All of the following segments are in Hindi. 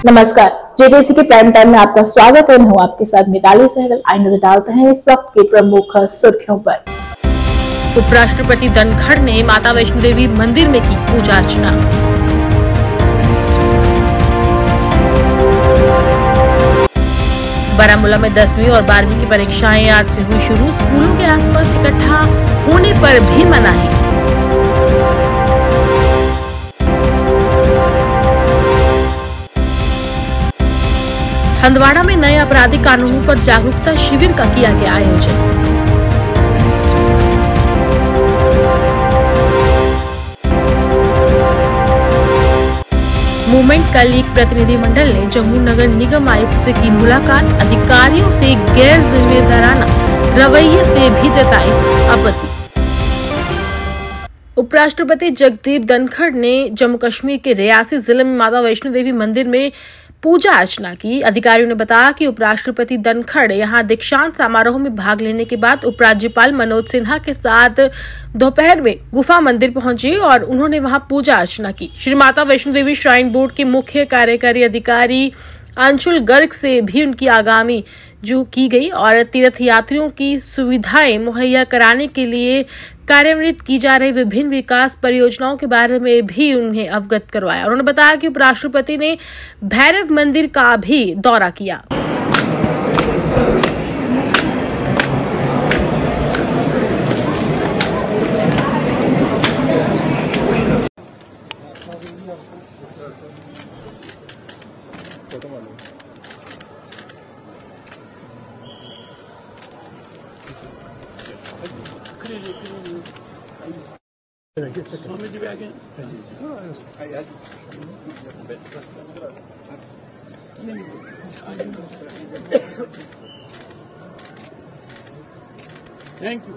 नमस्कार, जेडीसी के प्राइम टाइम में आपका स्वागत है। मैं हूं आपके साथ मिताली सहगल। आइए नजर डालते हैं इस वक्त की प्रमुख सुर्खियों पर। उपराष्ट्रपति धनखड़ ने माता वैष्णो देवी मंदिर में की पूजा अर्चना। बारामूला में 10वीं और 12वीं की परीक्षाएं आज से हुई शुरू। स्कूलों के आसपास इकट्ठा होने पर भी मनाही। हंदवाड़ा में नए आपराधिक कानूनों पर जागरूकता शिविर का किया गया आयोजन। मूवमेंट का लीग प्रतिनिधिमंडल ने जम्मू नगर निगम आयुक्त से की मुलाकात। अधिकारियों से गैर जिम्मेदाराना रवैये से भी जताई आपत्ति। उपराष्ट्रपति जगदीप धनखड़ ने जम्मू कश्मीर के रियासी जिले में माता वैष्णो देवी मंदिर में पूजा अर्चना की। अधिकारियों ने बताया कि उपराष्ट्रपति धनखड़ यहां दीक्षांत समारोह में भाग लेने के बाद उपराज्यपाल मनोज सिन्हा के साथ दोपहर में गुफा मंदिर पहुंचे और उन्होंने वहां पूजा अर्चना की। श्री माता वैष्णो देवी श्राइन बोर्ड के मुख्य कार्यकारी अधिकारी अंशुल गर्ग से भी उनकी आगामी जो की गई और तीर्थ यात्रियों की सुविधाएं मुहैया कराने के लिए कार्यान्वित की जा रही विभिन्न विकास परियोजनाओं के बारे में भी उन्हें अवगत करवाया। उन्होंने बताया कि उपराष्ट्रपति ने भैरव मंदिर का भी दौरा किया। स्वामी जी भी आ गए। Thank you.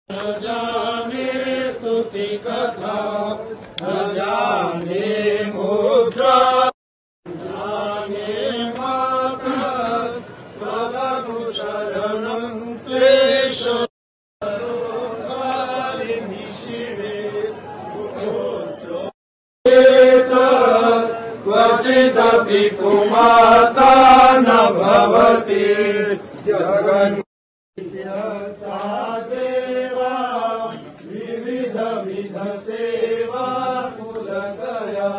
न जाने स्तुति कथा, न जाने मुद्रा, जाने माता स्वदनु शरणं क्लेश क्वचिदपि कुमाता न भवति जगन् सेवा कुलकया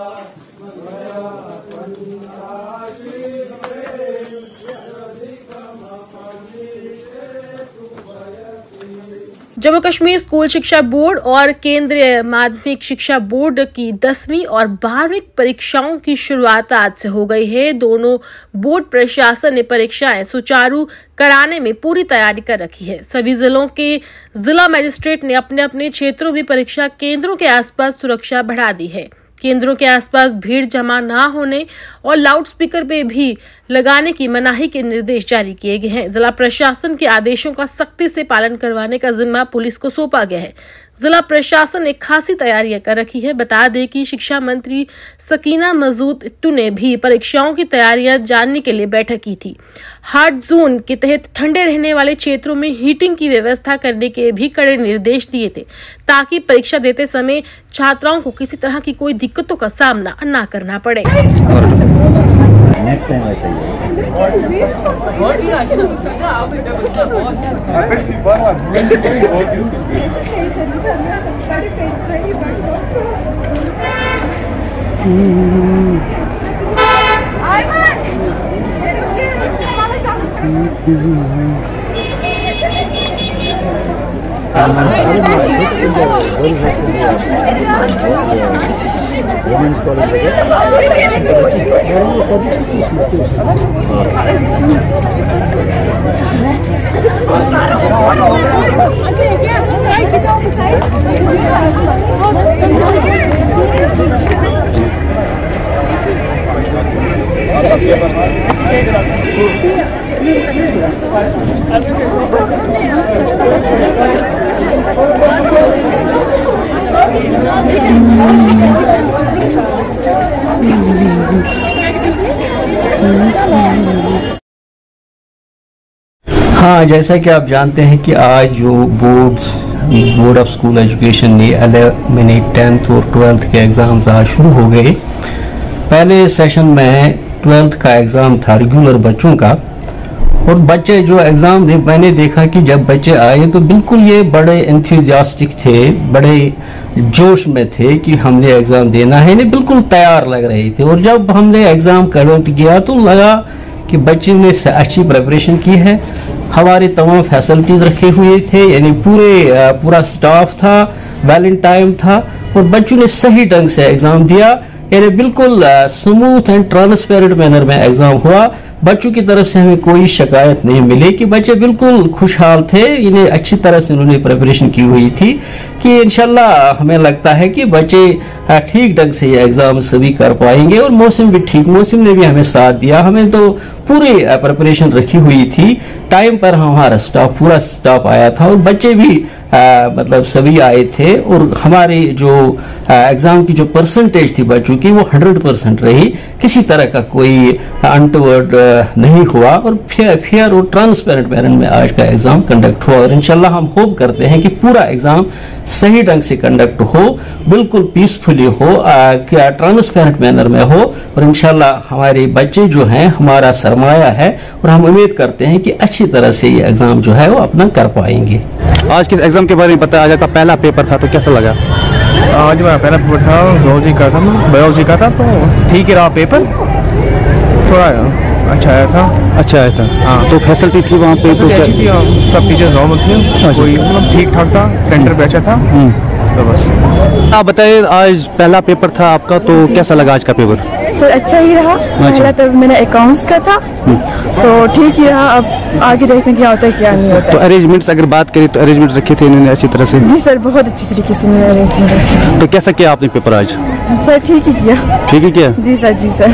जम्मू कश्मीर स्कूल शिक्षा बोर्ड और केंद्रीय माध्यमिक शिक्षा बोर्ड की 10वीं और 12वीं परीक्षाओं की शुरुआत आज से हो गई है। दोनों बोर्ड प्रशासन ने परीक्षाएं सुचारू कराने में पूरी तैयारी कर रखी है। सभी जिलों के जिला मजिस्ट्रेट ने अपने अपने क्षेत्रों में परीक्षा केंद्रों के आसपास सुरक्षा बढ़ा दी है। केंद्रों के आसपास भीड़ जमा न होने और लाउडस्पीकर पे भी लगाने की मनाही के निर्देश जारी किए गए हैं। जिला प्रशासन के आदेशों का सख्ती से पालन करवाने का जिम्मा पुलिस को सौंपा गया है। जिला प्रशासन ने खासी तैयारियां कर रखी है। बता दें कि शिक्षा मंत्री सकीना मसूद इत्तू ने भी परीक्षाओं की तैयारियां जानने के लिए बैठक की थी। हार्ड जोन के तहत ठंडे रहने वाले क्षेत्रों में हीटिंग की व्यवस्था करने के भी कड़े निर्देश दिए थे, ताकि परीक्षा देते समय छात्राओं को किसी तरह की कोई दिक्कतों का सामना न करना पड़े। नेक्स्ट टाइम ऐसा ही है। वुमेन्स कॉलेज हाँ, जैसा कि आप जानते हैं कि आज जो बोर्ड ऑफ स्कूल एजुकेशन ने 10th और 12th के एग्ज़ाम्स आज शुरू हो गए। पहले सेशन में 12th का एग्ज़ाम था रेगुलर बच्चों का, और बच्चे जो एग्ज़ाम दे, मैंने देखा कि जब बच्चे आए तो बिल्कुल ये बड़े एंथुसियास्टिक थे, बड़े जोश में थे कि हमने एग्ज़ाम देना है, इन्हें बिल्कुल तैयार लग रहे थे। और जब हमने एग्ज़ाम कंडक्ट किया तो लगा कि बच्चे ने अच्छी प्रिपरेशन की है, हमारे तमाम फैसिलिटीज़ रखे हुए थे, यानी पूरा स्टाफ था, वैलेंटाइन था, और बच्चों ने सही ढंग से एग्ज़ाम दिया, यानी बिल्कुल स्मूथ एंड ट्रांसपेरेंट मैनर में एग्ज़ाम हुआ। बच्चों की तरफ से हमें कोई शिकायत नहीं मिली कि बच्चे बिल्कुल खुशहाल थे, इन्हें अच्छी तरह से उन्होंने प्रिपरेशन की हुई थी कि इंशाल्लाह हमें लगता है कि बच्चे ठीक ढंग से ये एग्ज़ाम सभी कर पाएंगे। और मौसम भी ठीक, मौसम ने भी हमें साथ दिया, हमें तो पूरी प्रिपरेशन रखी हुई थी, टाइम पर हमारा पूरा स्टाफ आया था और बच्चे भी मतलब सभी आए थे। और हमारे जो एग्ज़ाम की जो परसेंटेज थी बच्चों की वो 100% रही, किसी तरह का कोई अनटवर्ड नहीं हुआ, और फेयर और ट्रांसपेरेंट मैनर में आज का एग्ज़ाम कंडक्ट हुआ। और इंशाल्लाह हम होप करते हैं कि पूरा एग्ज़ाम सही ढंग से कंडक्ट हो, बिल्कुल पीसफुली हो, ट्रांसपेरेंट मैनर में हो, और इंशाल्लाह हमारे बच्चे जो हैं हमारा सरमाया है, और हम उम्मीद करते हैं कि अच्छी तरह से ये एग्ज़ाम जो है वो अपना कर पाएंगे। आज किस एग्जाम के बारे में बताया, आज आपका पहला पेपर था तो कैसा लगा? आज मेरा पहला पेपर था, जोलॉजी का था, बायोलॉजी का था, तो ठीक ही रहा पेपर, थोड़ा अच्छा आया था। हाँ, तो फैसिलिटी थी वहाँ पे? तो अच्छी थी, सब टीचर्स नॉर्मल थे, कोई मतलब ठीक ठाक था, सेंटर पे अच्छा था, तो बस। आप बताइए, आज पहला पेपर था आपका, तो कैसा लगा आज का पेपर? सर अच्छा ही रहा, पहला पेपर मेरा अकाउंट्स का था, तो ठीक ही रहा। अब आगे देखते हैं क्या होता है क्या नहीं होता है। तो अरेंजमेंट्स अगर बात करें तो अरेंजमेंट रखे थे इन्होंने अच्छी तरह से? जी सर, बहुत अच्छी तरीके से मैंने अरेंजमेंट रखा। तो कैसा किया आपने पेपर आज? सर ठीक ही किया। ठीक ही किया? जी सर।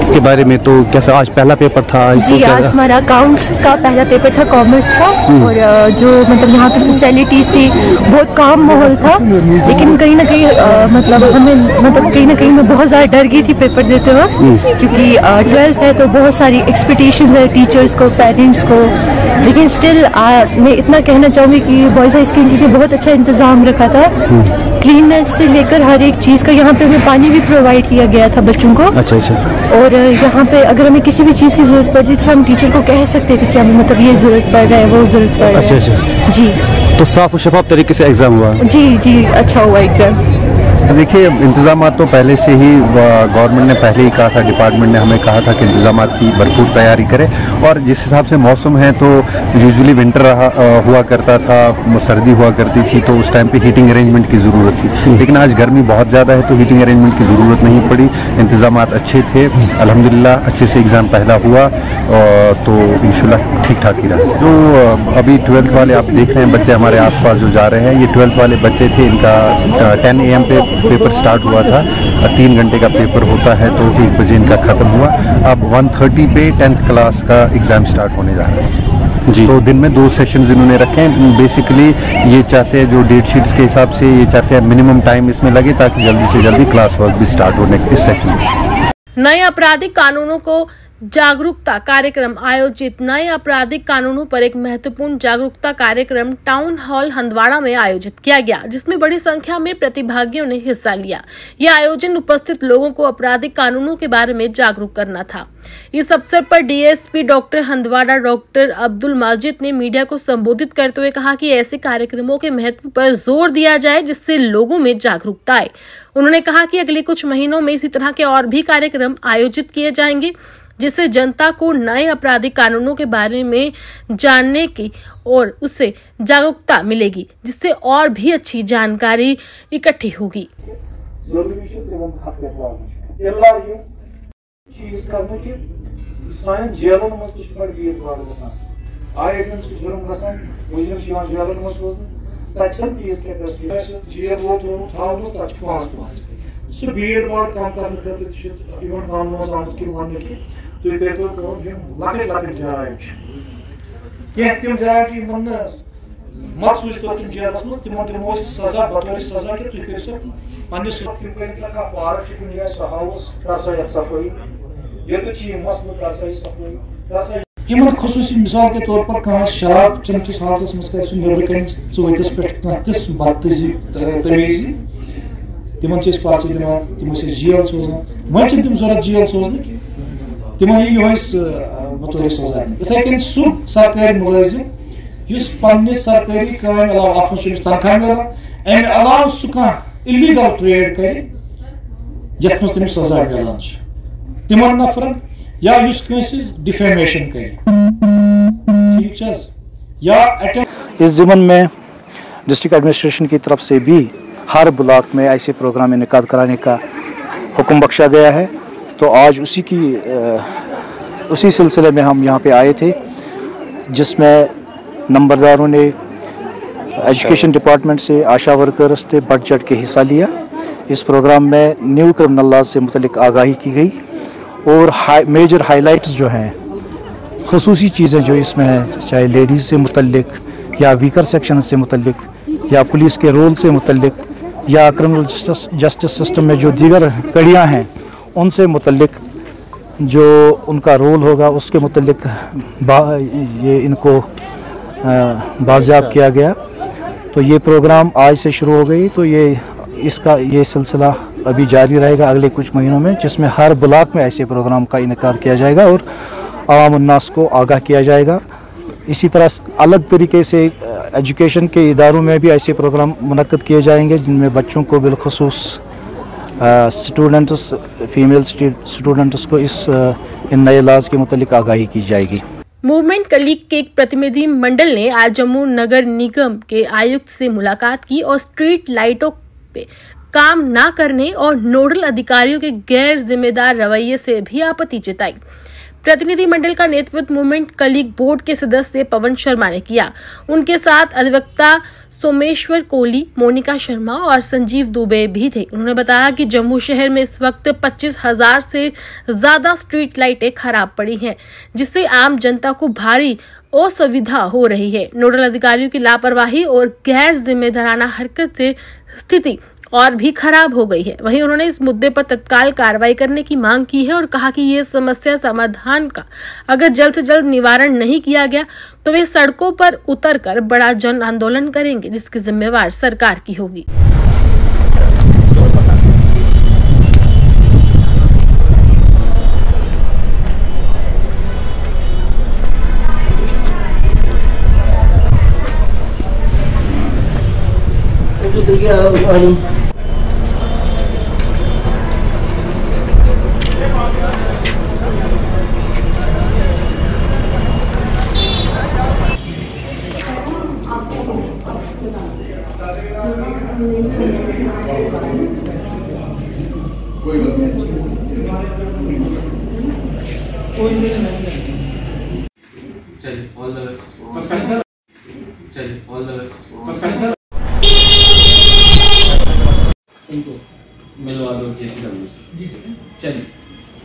के बारे में तो कैसा आज पहला पेपर था? जी आज हमारा अकाउंट्स का पहला पेपर था, कॉमर्स का, और जो मतलब यहाँ पे फैसिलिटीज थी, बहुत काम माहौल था, लेकिन कहीं ना कहीं मतलब हमें मतलब कहीं ना कहीं मैं बहुत ज़्यादा डर गई थी पेपर देते वक्त, क्योंकि 12th है तो बहुत सारी एक्सपेक्टेशंस है टीचर्स को, पेरेंट्स को, लेकिन स्टिल मैं इतना कहना चाहूँगी कि बॉयज़ हाई स्कूल के बहुत अच्छा इंतज़ाम रखा था, क्लीननेस से लेकर हर एक चीज़ का। यहाँ पे हमें पानी भी प्रोवाइड किया गया था बच्चों को। अच्छा। और यहाँ पे अगर हमें किसी भी चीज़ की जरूरत पड़ती थी हम टीचर को कह सकते थे कि हमें मतलब ये जरूरत पड़ रहा है, वो जरूरत पड़ रहा है। अच्छा। जी, तो साफ और शफाफ तरीके से एग्जाम हुआ? जी अच्छा हुआ एग्जाम। देखिए, इंतज़ाम तो पहले से ही गवर्नमेंट ने पहले ही कहा था, डिपार्टमेंट ने हमें कहा था कि इंतज़ाम की भरपूर तैयारी करें, और जिस हिसाब से मौसम है तो यूजुअली विंटर हुआ करता था, सर्दी हुआ करती थी, तो उस टाइम पे हीटिंग अरेंजमेंट की ज़रूरत थी, लेकिन आज गर्मी बहुत ज़्यादा है तो हीटिंग अरेंजमेंट की ज़रूरत नहीं पड़ी, इंतज़ाम अच्छे थे, अल्हम्दुलिल्लाह अच्छे से एग्ज़ाम पहला हुआ, तो इंशाल्लाह ठीक ठाक ही रहा। जो अभी 12th वाले आप देख रहे हैं बच्चे हमारे आसपास जो जा रहे हैं, ये 12th वाले बच्चे थे, इनका 10 AM पे पेपर स्टार्ट हुआ था, 3 घंटे का पेपर होता है, तो 1 बजे इनका ख़त्म हुआ। अब 1:30 पे 10th क्लास का एग्ज़ाम स्टार्ट होने जा रहा है जी। तो दिन में 2 सेशंस इन्होंने रखे हैं। बेसिकली ये चाहते हैं, जो डेट शीट्स के हिसाब से ये चाहते हैं मिनिमम टाइम इसमें लगे ताकि जल्दी से जल्दी क्लास वर्क भी स्टार्ट होने इस सेशन में। नए आपराधिक कानूनों को जागरूकता कार्यक्रम आयोजित। नए आपराधिक कानूनों पर एक महत्वपूर्ण जागरूकता कार्यक्रम टाउन हॉल हंदवाड़ा में आयोजित किया गया, जिसमें बड़ी संख्या में प्रतिभागियों ने हिस्सा लिया। यह आयोजन उपस्थित लोगों को आपराधिक कानूनों के बारे में जागरूक करना था। इस अवसर पर DSP doctor Handwara doctor Abdul Majid ने मीडिया को संबोधित करते हुए कहा कि ऐसे कार्यक्रमों के महत्व पर जोर दिया जाए जिससे लोगों में जागरूकता आए। उन्होंने कहा कि अगले कुछ महीनों में इसी तरह के और भी कार्यक्रम आयोजित किए जाएंगे जिससे जनता को नए आपराधिक कानूनों के बारे में जानने की और उससे जागरूकता मिलेगी, जिससे और भी अच्छी जानकारी इकट्ठी होगी। सो भीड़ भाड़ कम करने लकट जाए तम जाए मत सूच तो तुम जेलस मज तमो दिमो सजा बतौर सजा कि तुम करो पन्निस पार्क हाउस कर सफाई ये मसल कर यमन खसूसी मिसाल के तौर पर कह शराब चमकिस हालत मज कर नबरकन चौतस पे तिस बदतजी तमीजी तिमन पार्टी दिवान तम जेल सोजान वह तम जरूरत जेल सोजन तिमन ये बतौर सजा इथे कन सह सरकारी मुलाजिम युस पन्ने सरकारी काम अलावा अत मज तनख्वाह मिलान अमे अलाव सह कह इलीगल ट्रेड कर यथ मज तमिस सजा मिलान तिमन नफरन या युस कंसे डिफेमेशन कर ठीक या इस ज़िमन में डिस्ट्रिक्ट एडमिनिस्ट्रेशन की तरफ से भी हर ब्लॉक में ऐसे प्रोग्राम इनेकाद कराने का हुक्म बख्शा गया है। तो आज उसी सिलसिले में हम यहाँ पे आए थे, जिसमें नंबरदारों ने एजुकेशन डिपार्टमेंट से आशा वर्कर्स ने बढ़ चढ़ के हिस्सा लिया। इस प्रोग्राम में न्यू क्रिमिनल लॉ से मुतल्लिक आगाही की गई और मेजर हाइलाइट्स जो हैं, ख़ुसूसी चीज़ें जो इसमें हैं, चाहे लेडीज़ से मुतल्लिक या वीकर सेक्शन से मुतल्लिक या पुलिस के रोल से मुतल्लिक या क्रिमिनल जस्टिस सिस्टम में जो दीगर कड़ियाँ हैं उनसे मुतल्लिक जो उनका रोल होगा उसके मुतल्लिक ये इनको बाज़याब किया गया। तो ये प्रोग्राम आज से शुरू हो गई, तो ये सिलसिला अभी जारी रहेगा अगले कुछ महीनों में, जिसमें हर ब्लॉक में ऐसे प्रोग्राम का इनेकाद किया जाएगा और आवाम उन्नास को आगाह किया जाएगा। इसी तरह अलग तरीके से एजुकेशन के इदारों में भी ऐसे प्रोग्राम मुनक्कद किए जाएंगे, जिनमें बच्चों को बिलखुसूस स्टूडेंट्स, फीमेल स्टूडेंट्स को इन नए लॉज के मुतालिक आगाही की जाएगी। मूवमेंट कलीग के एक प्रतिनिधि मंडल ने आज जम्मू नगर निगम के आयुक्त से मुलाकात की और स्ट्रीट लाइटों पे काम न करने और नोडल अधिकारियों के गैर जिम्मेदार रवैये से भी आपत्ति जताई। प्रतिनिधि मंडल का नेतृत्व मूवमेंट कलीग बोर्ड के सदस्य पवन शर्मा ने किया। उनके साथ अधिवक्ता सोमेश्वर कोहली, मोनिका शर्मा और संजीव दुबे भी थे। उन्होंने बताया कि जम्मू शहर में इस वक्त 25,000 से ज्यादा स्ट्रीट लाइटें खराब पड़ी हैं, जिससे आम जनता को भारी असुविधा हो रही है। नोडल अधिकारियों की लापरवाही और गैर जिम्मेदाराना हरकत से स्थिति और भी खराब हो गई है। वहीं उन्होंने इस मुद्दे पर तत्काल कार्रवाई करने की मांग की है और कहा कि ये समस्या समाधान का अगर जल्द से जल्द निवारण नहीं किया गया तो वे सड़कों पर उतरकर बड़ा जन आंदोलन करेंगे, जिसकी जिम्मेवार सरकार की होगी। चलिए ऑल द बेस्ट। चलिए ऑल द बेस्ट। इनको मिलवा दो जेसीडब्ल्यू से। चलिए।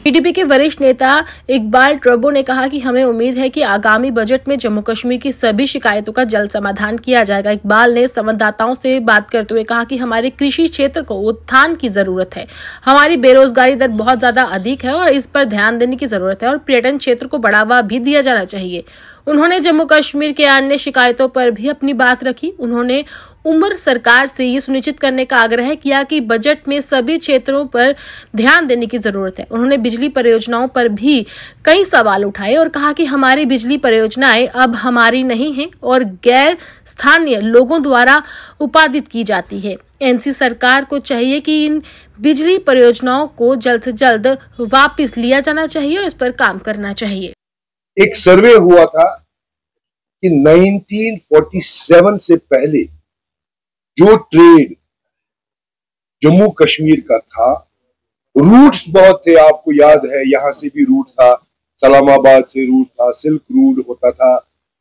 पीडीपी के वरिष्ठ नेता इकबाल ट्रबो ने कहा कि हमें उम्मीद है कि आगामी बजट में जम्मू कश्मीर की सभी शिकायतों का जल्द समाधान किया जाएगा। इकबाल ने संवाददाताओं से बात करते हुए कहा कि हमारे कृषि क्षेत्र को उत्थान की जरूरत है। हमारी बेरोजगारी दर बहुत ज्यादा अधिक है और इस पर ध्यान देने की जरूरत है और पर्यटन क्षेत्र को बढ़ावा भी दिया जाना चाहिए। उन्होंने जम्मू कश्मीर के अन्य शिकायतों पर भी अपनी बात रखी। उन्होंने उम्र सरकार से ये सुनिश्चित करने का आग्रह किया कि बजट में सभी क्षेत्रों पर ध्यान देने की जरूरत है। उन्होंने बिजली परियोजनाओं पर भी कई सवाल उठाए और कहा कि हमारी बिजली परियोजनाएं अब हमारी नहीं हैं और गैर स्थानीय लोगों द्वारा उत्पादित की जाती है। एनसी सरकार को चाहिए कि इन बिजली परियोजनाओं को जल्द से जल्द वापस लिया जाना चाहिए और इस पर काम करना चाहिए। एक सर्वे हुआ था कि 1947 से पहले जो ट्रेड जम्मू कश्मीर का था, रूट्स बहुत थे, आपको याद है, यहां से भी रूट था, सलामाबाद से रूट था, सिल्क रूट होता था,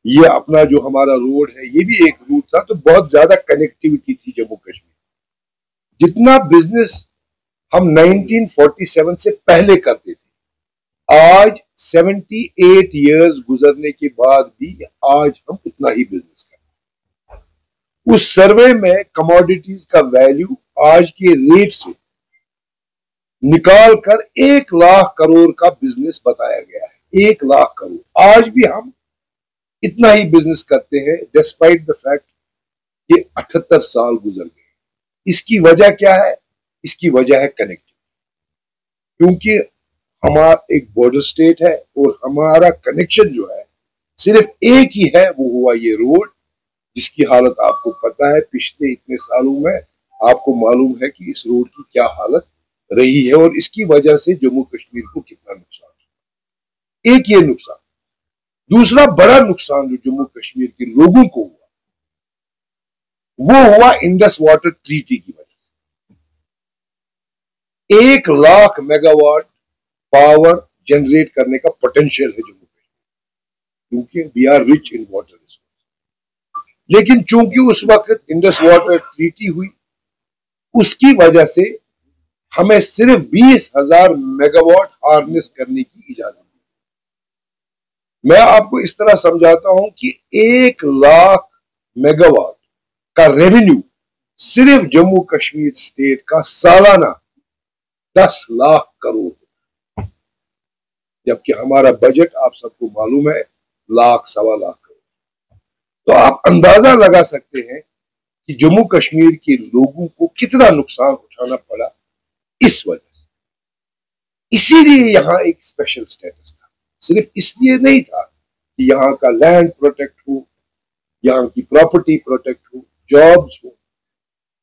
ये अपना जो हमारा रोड है ये भी एक रूट था। तो बहुत ज्यादा कनेक्टिविटी थी जम्मू कश्मीर। जितना बिजनेस हम 1947 से पहले करते थे, आज 78 इयर्स गुजरने के बाद भी आज हम उतना ही बिजनेस करते हैं। उस सर्वे में कमोडिटीज का वैल्यू आज के रेट से निकाल कर 1 लाख करोड़ का बिजनेस बताया गया है। 1 लाख करोड़। आज भी हम इतना ही बिजनेस करते हैं डिस्पाइट द फैक्ट कि 78 साल गुजर गए। इसकी वजह क्या है? इसकी वजह है कनेक्टिविटी, क्योंकि हमारा एक बॉर्डर स्टेट है और हमारा कनेक्शन जो है सिर्फ एक ही है, वो हुआ ये रोड, जिसकी हालत आपको पता है। पिछले इतने सालों में आपको मालूम है कि इस रोड की क्या हालत रही है और इसकी वजह से जम्मू कश्मीर को कितना नुकसान। एक ये नुकसान। दूसरा बड़ा नुकसान जो जम्मू कश्मीर के लोगों को हुआ, वो हुआ इंडस वाटर ट्रीटी की वजह से। 1 लाख मेगावाट पावर जनरेट करने का पोटेंशियल है जम्मू कश्मीर, क्योंकि we are rich in water resource. लेकिन चूंकि उस वक्त इंडस वाटर ट्रीटी हुई, उसकी वजह से हमें सिर्फ 20,000 मेगावाट हार्नेस करने की इजाजत दी। मैं आपको इस तरह समझाता हूं कि 1 लाख मेगावाट का रेवेन्यू सिर्फ जम्मू कश्मीर स्टेट का सालाना 10 लाख करोड़, जबकि हमारा बजट आप सबको मालूम है लाख सवा लाख करोड़। तो आप अंदाजा लगा सकते हैं कि जम्मू कश्मीर के लोगों को कितना नुकसान उठाना पड़ा इस वजह से। इसीलिए यहां एक स्पेशल स्टेटस था। सिर्फ इसलिए नहीं था कि यहां का लैंड प्रोटेक्ट हो, यहां की प्रॉपर्टी प्रोटेक्ट हो, जॉब्स हो,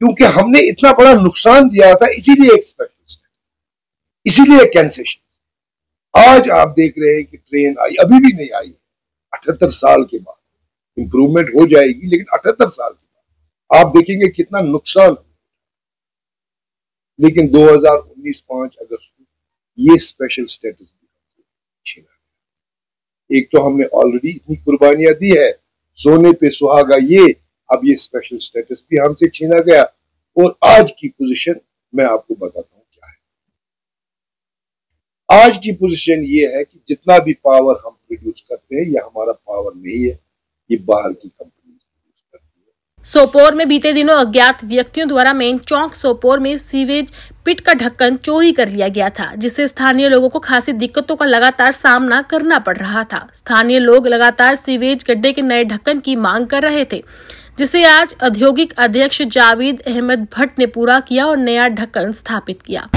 क्योंकि हमने इतना बड़ा नुकसान दिया था, इसीलिए एक स्पेशल स्टेटस, इसीलिए कंसेशन। आज आप देख रहे हैं कि ट्रेन आई, अभी भी नहीं आई, 78 साल के बाद। इंप्रूवमेंट हो जाएगी, लेकिन 78 साल के बाद आप देखेंगे कितना नुकसान। लेकिन 2019 5 अगस्त को ये स्पेशल स्टेटस छीना गया। एक तो हमने ऑलरेडी इतनी कुर्बानियां दी है, सोने पे सुहागा ये, अब ये स्पेशल स्टेटस भी हमसे छीना गया। और आज की पोजीशन मैं आपको बताता हूं क्या है। आज की पोजीशन ये है कि जितना भी पावर हम प्रोड्यूस करते हैं, ये हमारा पावर नहीं है, ये बाहर की कंपनी प्रोड्यूस करती है। सोपोर में बीते दिनों अज्ञात व्यक्तियों द्वारा मेन चौक सोपोर में सीवेज पिट का ढक्कन चोरी कर लिया गया था, जिससे स्थानीय लोगों को खासी दिक्कतों का लगातार सामना करना पड़ रहा था। स्थानीय लोग लगातार सीवेज गड्ढे के नए ढक्कन की मांग कर रहे थे, जिसे आज औद्योगिक अध्यक्ष जावेद अहमद भट्ट ने पूरा किया और नया ढक्कन स्थापित किया।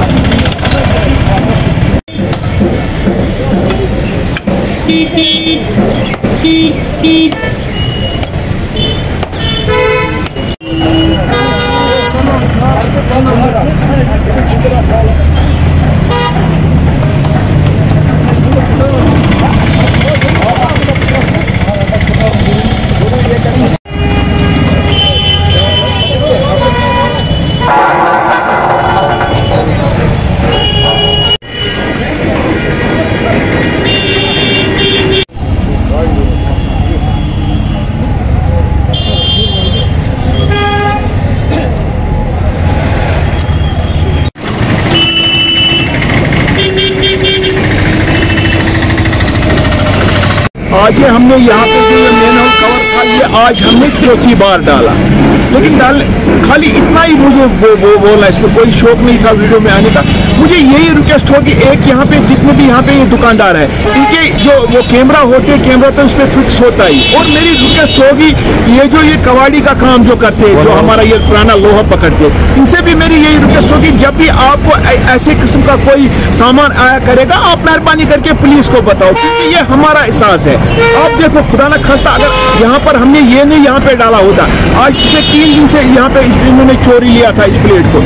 आज ये हमने यहाँ पे जो ये मेन हाउस कवर था, ये आज हमने चौथी बार डाला। लेकिन खाली इतना ही मुझे वो बोलना, इसमें कोई शौक नहीं था वीडियो में आने का। मुझे यही रिक्वेस्ट होगी, एक यहाँ पे जितने भी यहाँ पे ये दुकानदार है, इनके जो वो कैमरा होते हैं, कैमरा तो इसमें फिक्स होता ही। और मेरी रिक्वेस्ट होगी, ये जो ये कबाड़ी का काम जो करते हैं, जो हमारा ये पुराना लोहा पकड़ते, इनसे भी मेरी यही रिक्वेस्ट होगी, जब भी आपको ऐसे किस्म का कोई सामान आया करेगा, आप मेहरबानी करके पुलिस को बताओ, क्योंकि ये हमारा एहसास है। आप देखो, खुदा न खास्ता अगर यहाँ पर हमने ये नहीं यहाँ पे डाला होता, आज से 3 दिन से यहाँ पे इन्होंने चोरी लिया था इस प्लेट को।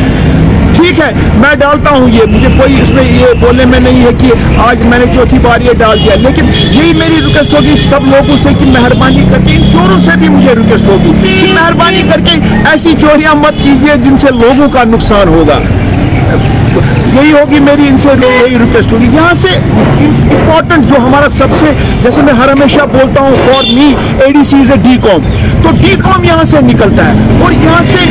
ठीक है, मैं डालता हूँ ये, मुझे कोई इसमें ये बोलने में नहीं है कि आज मैंने चौथी बार ये डाल दिया, लेकिन यही मेरी रिक्वेस्ट होगी सब लोगों से कि मेहरबानी करके, इन चोरों से भी मुझे रिक्वेस्ट होगी कि मेहरबानी करके ऐसी चोरियां मत कीजिए जिनसे लोगों का नुकसान होगा। यही होगी मेरी इनसे यही रिक्वेस्ट होगी। यहाँ से इम्पोर्टेंट जो हमारा सबसे, जैसे मैं हर हमेशा बोलता हूँ, for me ADC is a डीकॉम, तो डीकॉम यहाँ से निकलता है। और यहाँ से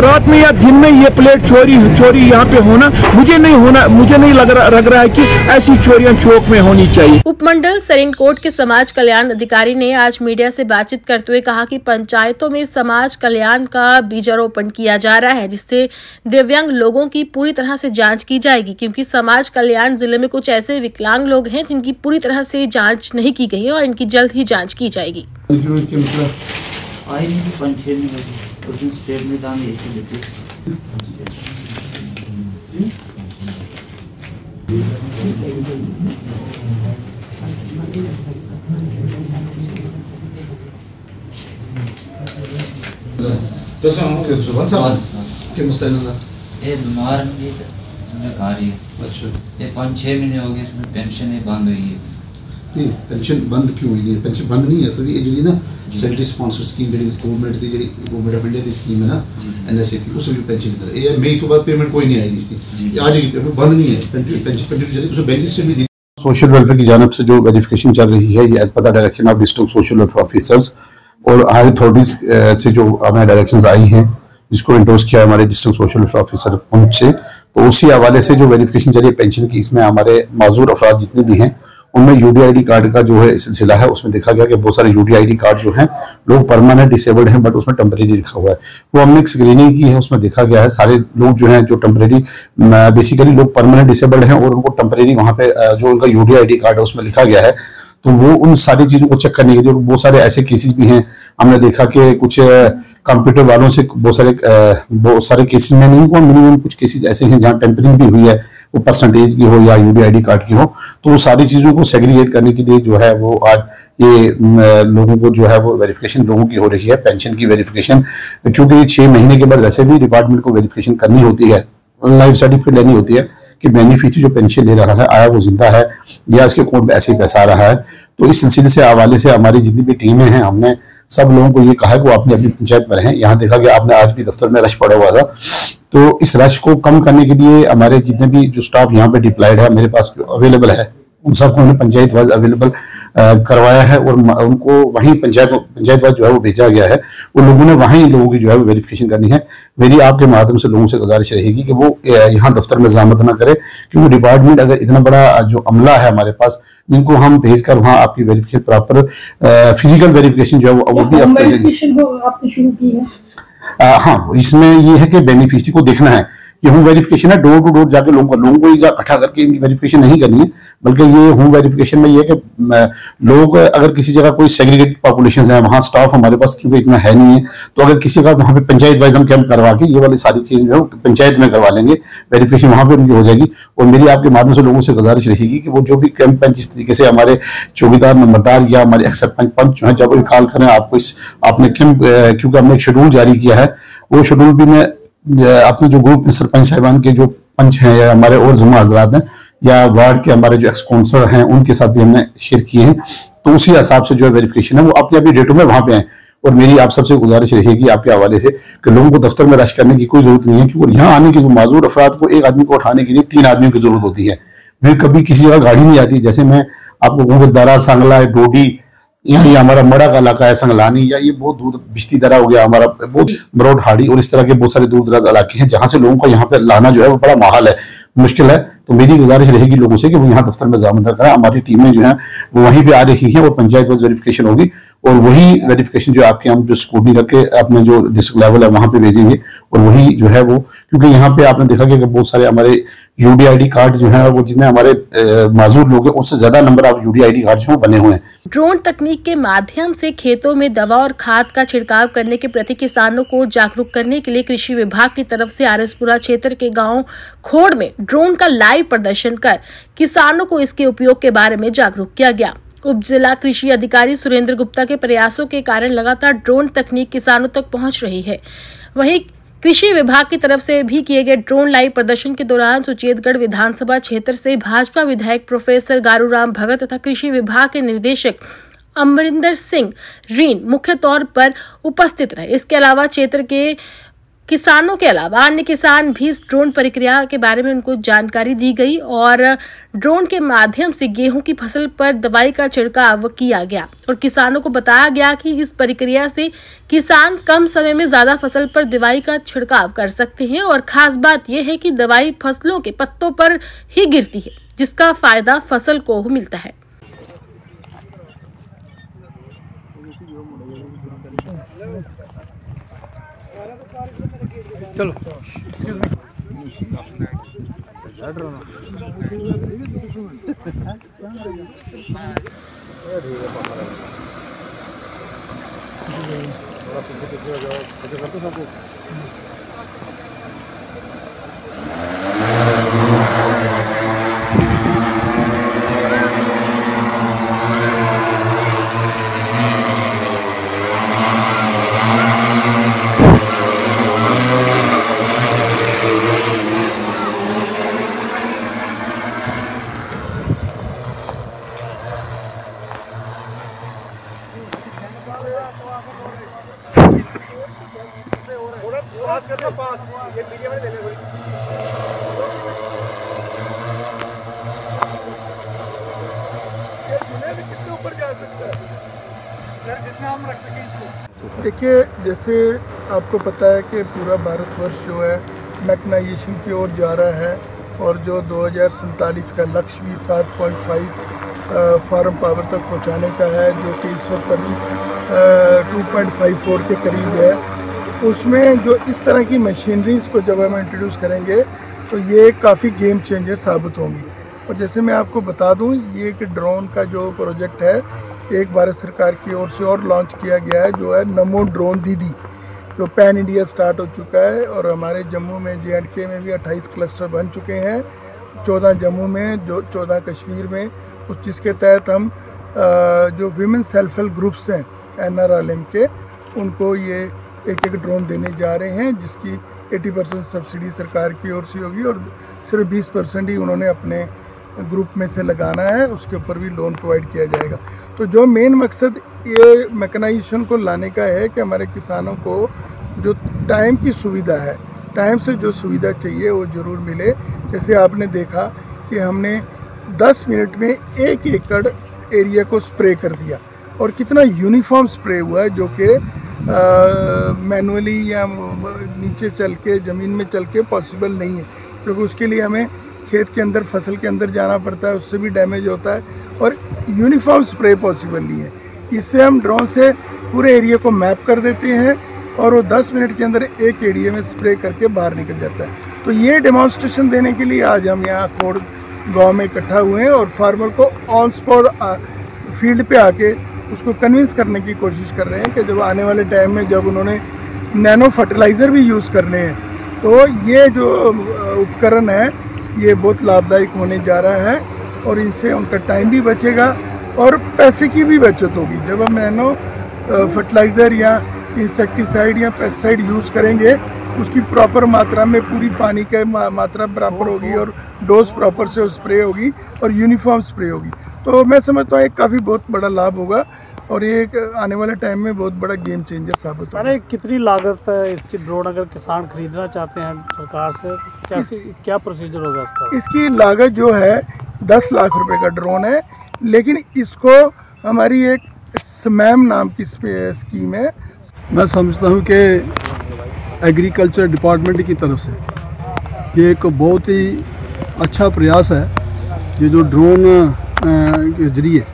रात में या दिन में ये प्लेट चोरी यहाँ पे होना मुझे नहीं लग रहा है कि ऐसी चोरियां चौक में होनी चाहिए। उपमंडल सरीनकोट के समाज कल्याण अधिकारी ने आज मीडिया से बातचीत करते हुए कहा कि पंचायतों में समाज कल्याण का बीजारोपण किया जा रहा है, जिससे दिव्यांग लोगों की पूरी तरह से जांच की जाएगी, क्योंकि समाज कल्याण जिले में कुछ ऐसे विकलांग लोग हैं जिनकी पूरी तरह से जांच नहीं की गई है और इनकी जल्द ही जांच की जाएगी। ये बीमार नहीं कार्य। अच्छा, ये 5-6 महीने हो गए, इसमें पेंशन ही बंद हुई है। नहीं, पेंशन बंद क्यों हुई है? पेंशन बंद नहीं है सर, ये जी ना सैलरी स्पॉन्सर स्कीम जी गवर्नमेंट की जी गवर्नमेंट ऑफ इंडिया की स्कीम है ना, NSAP, उसमें जो पेंशन की तरह ये मई के बाद पेमेंट कोई नहीं आई थी, आज पेमेंट बंद नहीं है, पेंशन चली, उसमें बेनिफिट भी दी। सोशल वेलफेयर की जानब से जो वेरिफिकेशन चल रही है, ये as per the direction of district social welfare officers और हायर अथॉरिटीज से जो हमें डायरेक्शंस आई हैं, जिसको इंडोर्स किया हमारे district social welfare officer Poonch से, तो उसी हवाले से जो वेरिफिकेशन चली पेंशन की, इसमें हमारे माजूर अफराद जितने भी हैं उनमें UDID कार्ड का जो है सिलसिला है। उसमें देखा गया कि बहुत सारे UDID कार्ड जो हैं लोग परमानेंट डिसेबल्ड हैं, बट उसमें टेम्परेरी लिखा हुआ है। वो हमने एक स्क्रीनिंग की है, उसमें देखा गया है सारे लोग जो हैं जो टेम्परेरी, बेसिकली लोग परमानेंट डिसेबल्ड हैं और उनको टेम्परेरी वहाँ पे जो उनका UDID कार्ड है उसमें लिखा गया है, तो वो उन सारी चीजों को चेक करने के लिए बहुत सारे ऐसे केसेस भी हैं। हमने देखा कि कुछ कंप्यूटर वालों से बहुत सारे केसेस में नहीं हुआ, मिनिमम कुछ केसेस ऐसे हैं जहाँ टेम्परिंग भी हुई है, वो परसेंटेज की हो या UDID कार्ड की हो, तो वो सारी चीजों को सेग्रीगेट करने के लिए जो है वो आज ये लोगों को जो है वो वेरिफिकेशन लोगों की हो रही है, पेंशन की वेरिफिकेशन, क्योंकि ये 6 महीने के बाद वैसे भी डिपार्टमेंट को वेरिफिकेशन करनी होती है, लाइफ सर्टिफिकेट लेनी होती है कि बेनिफिशियरी जो पेंशन ले रहा है आया वो जिंदा है या इसके अकाउंट में ऐसे ही पैसा आ रहा है। तो इस सिलसिले से हवाले से हमारी जितनी भी टीमें हैं, हमने सब लोगों को ये कहा है कि वो अपनी अपनी पंचायत में रहें। यहाँ देखा गया आपने आज भी दफ्तर में रश पड़ा हुआ था, तो इस रश को कम करने के लिए हमारे जितने भी जो स्टाफ यहाँ पे डिप्लॉयड है, मेरे पास जो अवेलेबल है, उन सबको हमने पंचायत वाइज अवेलेबल करवाया है और उनको वहीं पंचायत वाइज जो है वो भेजा गया है। उन लोगों ने वहीं लोगों की जो है वो वेरिफिकेशन करनी है। मेरी आपके माध्यम से लोगों से गुजारिश रहेगी कि वो यहाँ दफ्तर में ज़ामत ना करे, क्योंकि डिपार्टमेंट अगर इतना बड़ा जो अमला है हमारे पास, जिनको हम भेजकर वहाँ आपकी वेरिफिकेशन प्रॉपर फिजिकल वेरिफिकेशन जो है वो भी आपने शुरू की है। हाँ, इसमें ये है कि बेनिफिशियरी को देखना है। ये होम वेरिफिकेशन है, डोर टू डोर जाके लोगों को ही इकट्ठा करके इनकी वेरिफिकेशन नहीं करनी है, बल्कि ये होम वेरिफिकेशन में ये है कि लोग अगर किसी जगह कोई सेग्रीगेटेड पॉपुलेशन है, वहाँ स्टाफ हमारे पास क्योंकि इतना है नहीं है, तो अगर किसी का वहाँ पे पंचायत वाइज हम कैंप करवा के ये वाली सारी चीज जो है पंचायत में करवा लेंगे, वेरिफिकेशन वहाँ पे उनकी हो जाएगी। और मेरी आपके माध्यम से लोगों से गुजारिश रहेगी कि वो जो भी कैंप है, जिस तरीके से हमारे चौकीदार नंबरदार या हमारे एक्स सरपंच पंच जो है जब कॉल करें आपको आपने कैंप, क्योंकि हमने एक शेड्यूल जारी किया है, वो शेड्यूल भी मैं अपने जो ग्रुप में सरपंच साहिबान के जो पंच हैं या हमारे और जुम्मा हजरात हैं या वार्ड के हमारे जो एक्स काउंसलर हैं उनके साथ भी हमने शेयर किए हैं, तो उसी हिसाब से जो है वेरिफिकेशन है वो अपनी अपनी डेटों में वहां पे आए। और मेरी आप सबसे गुजारिश रहेगी आपके हवाले से कि लोगों को दफ्तर में रश करने की कोई जरूरत नहीं है, क्योंकि यहाँ आने की जो माजूर अफराद को एक आदमी को उठाने के लिए 3 आदमियों की जरूरत होती है। फिर कभी किसी जगह गाड़ी नहीं आती, जैसे मैं आपको कहूँ कि दरा, सांगला, डोडी, यहाँ ये हमारा मड़ा का इलाका है, संगलानी, या ये बहुत दूर बिश्ती दरा हो गया हमारा, बहुत मरोड हाड़ी, और इस तरह के बहुत सारे दूर दराज इलाके हैं जहाँ से लोगों को यहाँ पे लाना जो है वो बड़ा माहौल है, मुश्किल है। तो मेरी गुजारिश रहेगी लोगों से कि वो यहाँ दफ्तर में ज़ामत करें। हमारी टीमें जो है वो वहीं पे आ रही हैं और पंचायत वाइज वेरिफिकेशन होगी और वही वेरिफिकेशन जो आपके हम जो स्कूटनी करके अपने जो डिस्ट्रिक्ट लेवल है वहां पे भेजेंगे, और वही जो है वो, क्योंकि यहाँ पे आपने देखा कि बहुत सारे हमारे यूडीआईडी कार्ड जो है वो जितने हमारे माजूर लोग हैं उससे ज्यादा नंबर ऑफ यूडीआईडी कार्ड जो बने हुए हैं। ड्रोन तकनीक के माध्यम से खेतों में दवा और खाद का छिड़काव करने के प्रति किसानों को जागरूक करने के लिए कृषि विभाग की तरफ से आरएसपुरा क्षेत्र के गांव खोड़ में ड्रोन का लाइव प्रदर्शन कर किसानों को इसके उपयोग के बारे में जागरूक किया गया। उप जिला कृषि अधिकारी सुरेंद्र गुप्ता के प्रयासों के कारण लगातार ड्रोन तकनीक किसानों तक पहुंच रही है। वहीं कृषि विभाग की तरफ से भी किए गए ड्रोन लाइव प्रदर्शन के दौरान सुचेतगढ़ विधानसभा क्षेत्र से भाजपा विधायक प्रोफेसर गारूराम भगत तथा कृषि विभाग के निदेशक अमरिंदर सिंह रीन मुख्य तौर पर उपस्थित रहे। इसके अलावा क्षेत्र के किसानों के अलावा अन्य किसान भी इस ड्रोन प्रक्रिया के बारे में उनको जानकारी दी गई और ड्रोन के माध्यम से गेहूं की फसल पर दवाई का छिड़काव किया गया और किसानों को बताया गया कि इस प्रक्रिया से किसान कम समय में ज्यादा फसल पर दवाई का छिड़काव कर सकते हैं और खास बात यह है कि दवाई फसलों के पत्तों पर ही गिरती है, जिसका फायदा फसल को मिलता है। चलो पास करना, पास ये मीडिया में देने थोड़ी। कितने ऊपर जा सकता है सर, जितना हम रख सकें इसको। देखिए, जैसे आपको पता है कि पूरा भारतवर्ष जो है मैकनाइजेशन की ओर जा रहा है और जो 2047 का लक्ष्य भी 7.5 फार्म पावर तक पहुंचाने का है, जो कि इस वक्त अभी 2.54 के करीब है। उसमें जो इस तरह की मशीनरीज को जब हम इंट्रोड्यूस करेंगे तो ये काफ़ी गेम चेंजर साबित होंगी। और जैसे मैं आपको बता दूं, ये कि ड्रोन का जो प्रोजेक्ट है एक भारत सरकार की ओर से और लॉन्च किया गया है, जो है नमो ड्रोन दीदी, जो पैन इंडिया स्टार्ट हो चुका है। और हमारे जम्मू में JNK में भी 28 क्लस्टर बन चुके हैं, 14 जम्मू में, जो 14 कश्मीर में, उस जिसके तहत हम जो विमेन सेल्फ हेल्प ग्रुप्स हैं NRLM के, उनको ये एक ड्रोन देने जा रहे हैं, जिसकी 80% सब्सिडी सरकार की ओर से होगी और सिर्फ 20% ही उन्होंने अपने ग्रुप में से लगाना है, उसके ऊपर भी लोन प्रोवाइड किया जाएगा। तो जो मेन मकसद ये मैकेनाइजेशन को लाने का है कि हमारे किसानों को जो टाइम की सुविधा है, टाइम से जो सुविधा चाहिए वो ज़रूर मिले। जैसे आपने देखा कि हमने 10 मिनट में 1 एकड़ एरिया को स्प्रे कर दिया और कितना यूनिफॉर्म स्प्रे हुआ है, जो कि मैनुअली या नीचे चल के ज़मीन में चल के पॉसिबल नहीं है, क्योंकि उसके लिए हमें खेत के अंदर, फसल के अंदर जाना पड़ता है, उससे भी डैमेज होता है और यूनिफॉर्म स्प्रे पॉसिबल नहीं है। इससे हम ड्रोन से पूरे एरिया को मैप कर देते हैं और वो 10 मिनट के अंदर एक एरिया में स्प्रे करके बाहर निकल जाता है। तो ये डेमोन्स्ट्रेशन देने के लिए आज हम यहाँ खोड़ गाँव में इकट्ठा हुए हैं और फार्मर को ऑन स्पॉट फील्ड पे आके उसको कन्विंस करने की कोशिश कर रहे हैं कि जब आने वाले टाइम में जब उन्होंने नैनो फर्टिलाइज़र भी यूज़ करने हैं तो ये जो उपकरण है ये बहुत लाभदायक होने जा रहा है और इनसे उनका टाइम भी बचेगा और पैसे की भी बचत होगी। जब हम नैनो फर्टिलाइज़र या इंसेक्टिसाइड या पेस्टिसाइड यूज़ करेंगे, उसकी प्रॉपर मात्रा में पूरी पानी की मात्रा बराबर होगी और डोज प्रॉपर से स्प्रे होगी और यूनिफॉर्म स्प्रे होगी। तो मैं समझता हूँ एक काफ़ी बहुत बड़ा लाभ होगा और ये एक आने वाले टाइम में बहुत बड़ा गेम चेंजर साबित होगा। कितनी लागत है इसकी ड्रोन, अगर किसान खरीदना चाहते हैं सरकार से, क्या प्रोसीजर होगा इसका? इसकी लागत जो है 10 लाख रुपए का ड्रोन है, लेकिन इसको हमारी एक SMAM नाम की स्कीम है। मैं समझता हूँ कि एग्रीकल्चर डिपार्टमेंट की तरफ से ये एक बहुत ही अच्छा प्रयास है। ये जो ड्रोन के जरिए,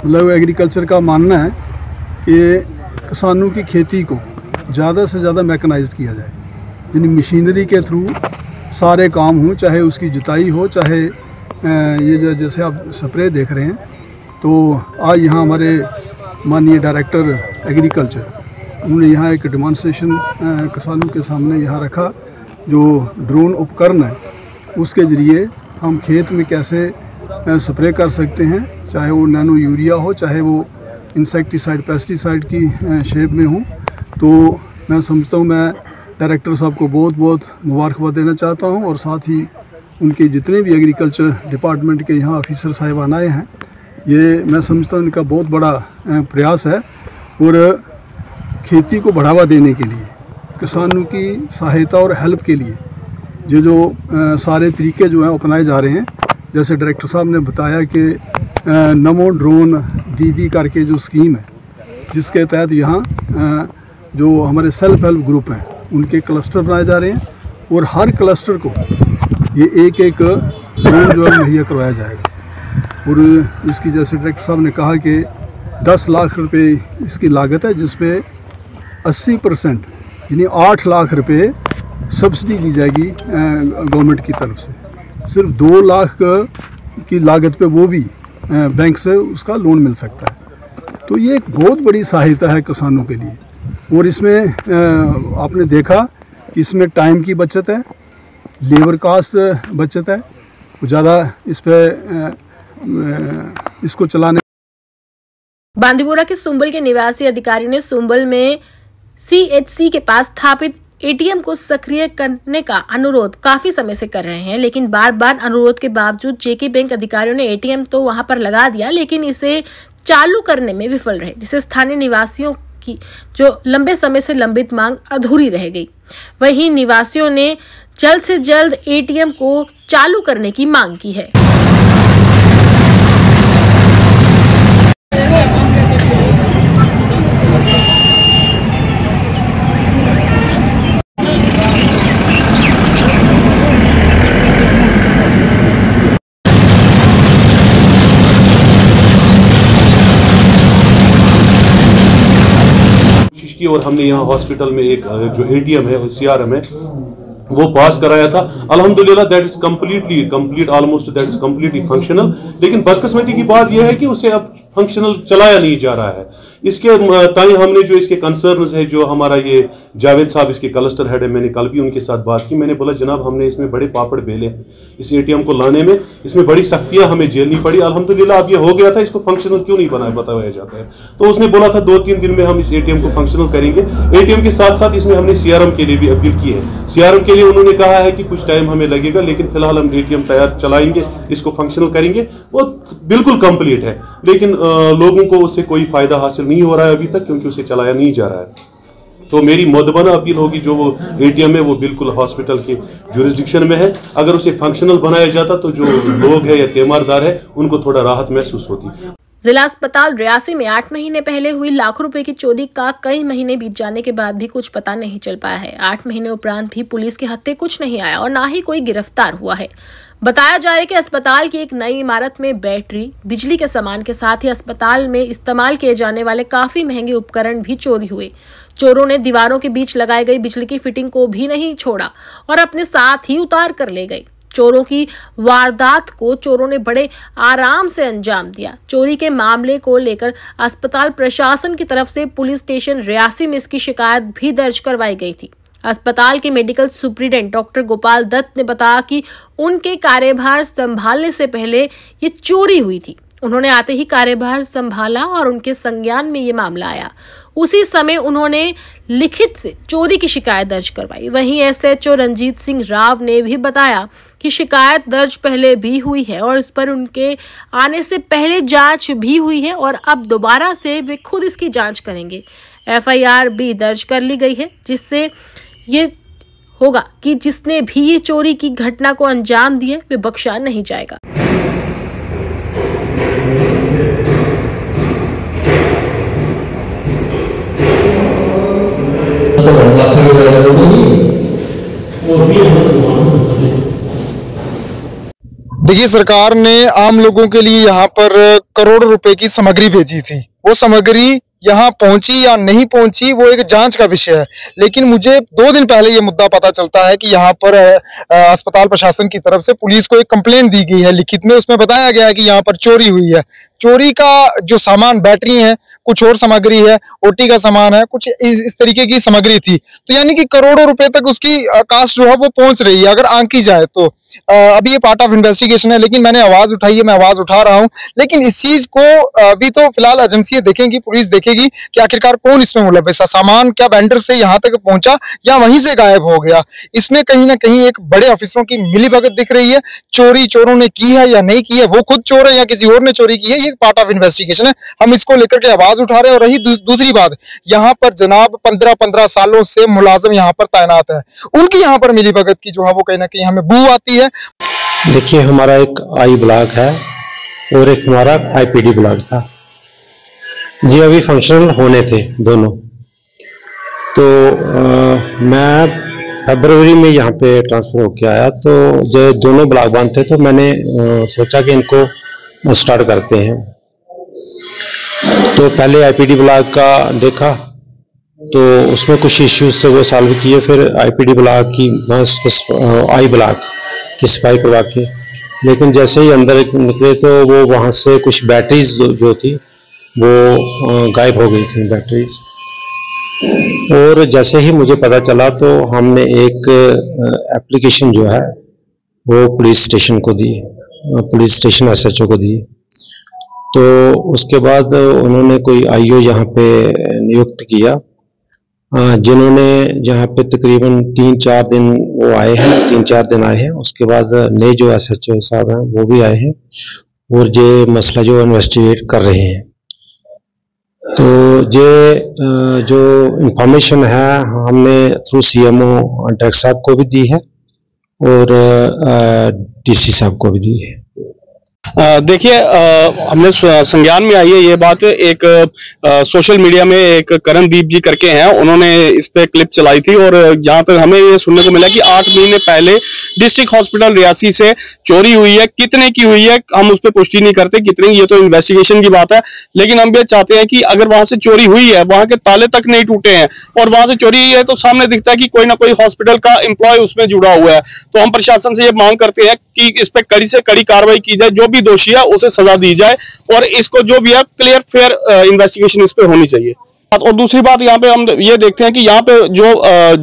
मतलब एग्रीकल्चर का मानना है कि किसानों की खेती को ज़्यादा से ज़्यादा मैकेनाइज्ड किया जाए, यानी मशीनरी के थ्रू सारे काम हों, चाहे उसकी जुताई हो, चाहे ये जैसे आप स्प्रे देख रहे हैं। तो आज यहाँ हमारे माननीय डायरेक्टर एग्रीकल्चर, उन्होंने यहाँ एक डेमोन्स्ट्रेशन किसानों के सामने यहाँ रखा, जो ड्रोन उपकरण है उसके ज़रिए हम खेत में कैसे स्प्रे कर सकते हैं, चाहे वो नैनो यूरिया हो, चाहे वो इंसेक्टिसाइड पेस्टिसाइड की शेप में हो। तो मैं समझता हूँ, मैं डायरेक्टर साहब को बहुत बहुत मुबारकबाद देना चाहता हूँ, और साथ ही उनके जितने भी एग्रीकल्चर डिपार्टमेंट के यहाँ ऑफिसर साहिबान आए हैं, ये मैं समझता हूँ इनका बहुत बड़ा प्रयास है। और खेती को बढ़ावा देने के लिए, किसानों की सहायता और हेल्प के लिए ये जो सारे तरीके जो हैं अपनाए जा रहे हैं, जैसे डायरेक्टर साहब ने बताया कि नमो ड्रोन दीदी करके जो स्कीम है, जिसके तहत यहाँ जो हमारे सेल्फ हेल्प ग्रुप हैं उनके क्लस्टर बनाए जा रहे हैं, और हर क्लस्टर को ये एक ड्रोन जो है मुहैया करवाया जाएगा। और इसकी जैसे डायरेक्टर साहब ने कहा कि 10 लाख रुपए इसकी लागत है, जिसपे 80% यानी 8 लाख रुपए सब्सिडी दी जाएगी गवर्नमेंट की तरफ से। सिर्फ 2 लाख की लागत पे वो भी बैंक से उसका लोन मिल सकता है। तो ये एक बहुत बड़ी सहायता है किसानों के लिए। और इसमें आपने देखा कि इसमें टाइम की बचत है, लेबर कास्ट बचत है, ज़्यादा इस पर इसको चलाने। बांदीपुरा के सुंबल के निवासी अधिकारी ने सुंबल में CHC के पास स्थापित ATM को सक्रिय करने का अनुरोध काफी समय से कर रहे हैं, लेकिन बार बार अनुरोध के बावजूद JK बैंक अधिकारियों ने ATM तो वहां पर लगा दिया, लेकिन इसे चालू करने में विफल रहे, जिससे स्थानीय निवासियों की जो लंबे समय से लंबित मांग अधूरी रह गई। वहीं निवासियों ने जल्द से जल्द ATM को चालू करने की मांग की है। और हमने यहाँ हॉस्पिटल में एक जो ATM है, CRM है, वो पास कराया था। अल्हम्दुलिल्लाह that is complete almost that is completely functional. लेकिन बदकिस्मती की बात यह है कि उसे अब फंक्शनल चलाया नहीं जा रहा है। इसके ताई हमने जो इसके कंसर्न्स है, जो हमारा ये जावेद साहब इसके क्लस्टर हेड है, मैंने कल भी उनके साथ बात की। मैंने बोला जनाब हमने इसमें बड़े पापड़ बेले हैं, इस ATM को लाने में इसमें बड़ी सख्तियां हमें झेलनी पड़ी। अल्हम्दुलिल्लाह अब ये हो गया था, इसको फंक्शनल क्यों नहीं बताया जाता है। तो उसने बोला था 2-3 दिन में हम इस ATM को फंक्शनल करेंगे। ATM के साथ साथ इसमें हमने CRM के लिए भी अपील की है। CRM के लिए उन्होंने कहा है कि कुछ टाइम हमें लगेगा, लेकिन फिलहाल हम ATM तैयार चलाएंगे, इसको फंक्शनल करेंगे। वो बिल्कुल कंप्लीट है, लेकिन लोगों को उससे कोई फायदा हासिल नहीं हो रहा है अभी तक, क्योंकि उसे चलाया नहीं जा रहा है। तो मेरी मुद्दबाना अपील होगी, जो वो ATM है वो बिल्कुल हॉस्पिटल के जुरिस्डिक्शन में है। अगर उसे फंक्शनल बनाया जाता तो जो लोग है या तीमारदार है उनको थोड़ा राहत महसूस होती। जिला अस्पताल रियासी में 8 महीने पहले हुई लाखों रुपए की चोरी का कई महीने बीत जाने के बाद भी कुछ पता नहीं चल पाया है। 8 महीने उपरांत भी पुलिस के हत्थे कुछ नहीं आया और ना ही कोई गिरफ्तार हुआ है। बताया जा रहा है कि अस्पताल की एक नई इमारत में बैटरी, बिजली के सामान के साथ ही अस्पताल में इस्तेमाल किए जाने वाले काफी महंगे उपकरण भी चोरी हुए। चोरों ने दीवारों के बीच लगाई गई बिजली की फिटिंग को भी नहीं छोड़ा और अपने साथ ही उतार कर ले गए। चोरों की वारदात को चोरों ने बड़े आराम से अंजाम दिया। चोरी के मामले को लेकर अस्पताल प्रशासन की तरफ से पुलिस स्टेशन रियासी में इसकी शिकायत भी दर्ज करवाई गई थी। अस्पताल के medical superintendent doctor Gopal Dutt ने बताया कि उनके कार्यभार संभालने से पहले ये चोरी हुई थी। उन्होंने आते ही कार्यभार संभाला और उनके संज्ञान में ये मामला आया। उसी समय उन्होंने लिखित से चोरी की शिकायत दर्ज करवाई। वहीं SHO रंजीत सिंह राव ने भी बताया कि शिकायत दर्ज पहले भी हुई है और इस पर उनके आने से पहले जांच भी हुई है और अब दोबारा से वे खुद इसकी जांच करेंगे। FIR भी दर्ज कर ली गई है, जिससे ये होगा कि जिसने भी ये चोरी की घटना को अंजाम दिया वे बख्शा नहीं जाएगा। देखिए, सरकार ने आम लोगों के लिए यहाँ पर करोड़ों रुपए की सामग्री भेजी थी। वो सामग्री यहाँ पहुंची या नहीं पहुंची वो एक जांच का विषय है। लेकिन मुझे 2 दिन पहले ये मुद्दा पता चलता है कि यहाँ पर अस्पताल प्रशासन की तरफ से पुलिस को एक कंप्लेंट दी गई है लिखित में। उसमें बताया गया है कि यहाँ पर चोरी हुई है। चोरी का जो सामान, बैटरी है, कुछ और सामग्री है, ओटी का सामान है, कुछ इस तरीके की सामग्री थी। तो यानी कि करोड़ों रुपए तक उसकी कास्ट जो है वो पहुंच रही है अगर आंकी जाए तो। अभी ये पार्ट ऑफ इन्वेस्टिगेशन है, लेकिन मैंने आवाज उठाई है, मैं आवाज उठा रहा हूं। लेकिन इस चीज को अभी तो फिलहाल एजेंसियां देखेंगी, पुलिस देखेगी कि आखिरकार कौन इसमें मुलव्विस है। सामान क्या वेंडर से यहाँ तक पहुंचा या वहीं से गायब हो गया। इसमें कहीं ना कहीं एक बड़े ऑफिसरों की मिलीभगत दिख रही है। चोरी चोरों ने की है या नहीं की है, वो खुद चोर है या किसी और ने चोरी की है, ये पार्ट ऑफ इन्वेस्टिगेशन है। हम इसको लेकर के आवाज उठा रहे हैं। और रही दूसरी बात, यहाँ पर जनाब 15-15 सालों से मुलाजिम यहाँ पर तैनात है, उनकी यहाँ पर मिलीभगत की जो है वो कहीं ना कहीं हमें बू आती है। देखिए, हमारा एक आई ब्लॉक है और एक हमारा आईपीडी ब्लॉक था जी, अभी फंक्शनल होने थे दोनों। तो मैं फरवरी में यहाँ पे ट्रांसफर होके आया, तो जो दोनों ब्लॉक बंद थे तो मैंने सोचा कि इनको स्टार्ट करते हैं। तो पहले आईपीडी ब्लॉक का देखा, तो उसमें कुछ इश्यूज थे वो सॉल्व किए। फिर आईपीडी ब्लॉक की आई ब्लॉक की सफाई करवा के, लेकिन जैसे ही अंदर निकले तो वो वहाँ से कुछ बैटरीज जो थी वो गायब हो गई थी बैटरीज। और जैसे ही मुझे पता चला तो हमने एक एप्लीकेशन जो है वो पुलिस स्टेशन को दी, पुलिस स्टेशन एसएचओ को दी। तो उसके बाद उन्होंने कोई आईओ यहाँ पे नियुक्त किया, जिन्होंने यहाँ पे तकरीबन 3-4 दिन वो आए हैं, 3-4 दिन आए हैं। उसके बाद नए जो एसएचओ साहब हैं वो भी आए हैं और ये मसला जो इन्वेस्टिगेट कर रहे हैं। तो ये जो इंफॉर्मेशन है हमने थ्रू सीएमओ डायरेक्टर साहब को भी दी है और डीसी साहब को भी दी है। देखिए, हमने संज्ञान में आई है ये बात। एक सोशल मीडिया में एक करणदीप जी करके हैं, उन्होंने इस पे क्लिप चलाई थी और जहां तक हमें ये सुनने को मिला कि 8 महीने पहले डिस्ट्रिक्ट हॉस्पिटल रियासी से चोरी हुई है। कितने की हुई है हम उस पर पुष्टि नहीं करते, कितनी, ये तो इन्वेस्टिगेशन की बात है। लेकिन हम ये चाहते हैं कि अगर वहां से चोरी हुई है, वहां के ताले तक नहीं टूटे हैं और वहां से चोरी हुई है तो सामने दिखता है कि कोई ना कोई हॉस्पिटल का एम्प्लॉय उसमें जुड़ा हुआ है। तो हम प्रशासन से ये मांग करते हैं कि इस पे कड़ी से कड़ी कार्रवाई की जाए, जो भी दोषी है उसे सजा दी जाए और इसको जो भी है क्लियर फेयर इन्वेस्टिगेशन इस पे होनी चाहिए। और दूसरी बात, यहाँ पे हम ये देखते हैं कि यहाँ पे जो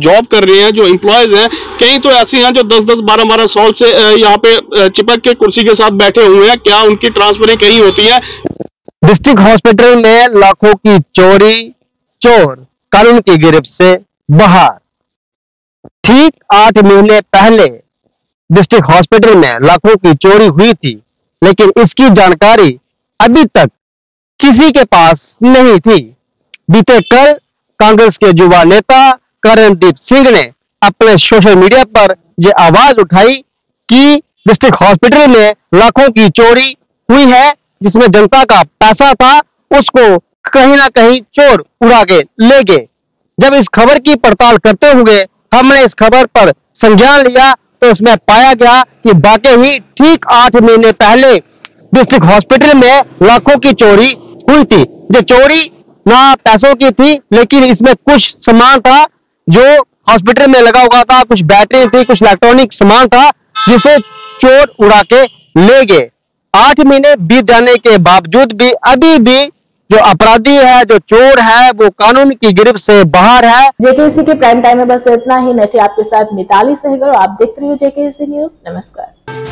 जॉब कर रहे हैं, जो एम्प्लॉयज हैं, कई तो ऐसे हैं जो 10-10, 12-12 साल से यहाँ पे चिपक के कुर्सी के साथ बैठे हुए हैं। क्या उनकी ट्रांसफरें कहीं होती है? डिस्ट्रिक्ट हॉस्पिटल में लाखों की चोरी, चोर कानून की गिरफ्त से बाहर। ठीक 8 महीने पहले डिस्ट्रिक्ट हॉस्पिटल में लाखों की चोरी हुई थी, लेकिन इसकी जानकारी अभी तक किसी के पास नहीं थी। बीते कल कांग्रेस के युवा नेता करणदीप सिंह ने अपने सोशल मीडिया पर यह आवाज उठाई कि डिस्ट्रिक्ट हॉस्पिटल में लाखों की चोरी हुई है, जिसमें जनता का पैसा था उसको कहीं ना कहीं चोर उड़ा के ले गए। जब इस खबर की पड़ताल करते हुए हमने इस खबर पर संज्ञान लिया तो उसमें पाया गया कि वाकई ही ठीक 8 महीने पहले डिस्ट्रिक्ट हॉस्पिटल में लाखों की चोरी हुई थी। जो चोरी ना पैसों की थी, लेकिन इसमें कुछ सामान था जो हॉस्पिटल में लगा हुआ था, कुछ बैटरी थी, कुछ इलेक्ट्रॉनिक सामान था, जिसे चोर उड़ा के ले गए। 8 महीने बीत जाने के बावजूद भी अभी भी जो अपराधी है, जो चोर है, वो कानून की गिरफ्त से बाहर है। जेकेसी के प्राइम टाइम में बस इतना ही। मैं थी आपके साथ मिताली सहगल और आप देखते रहिए जेकेसी न्यूज। नमस्कार।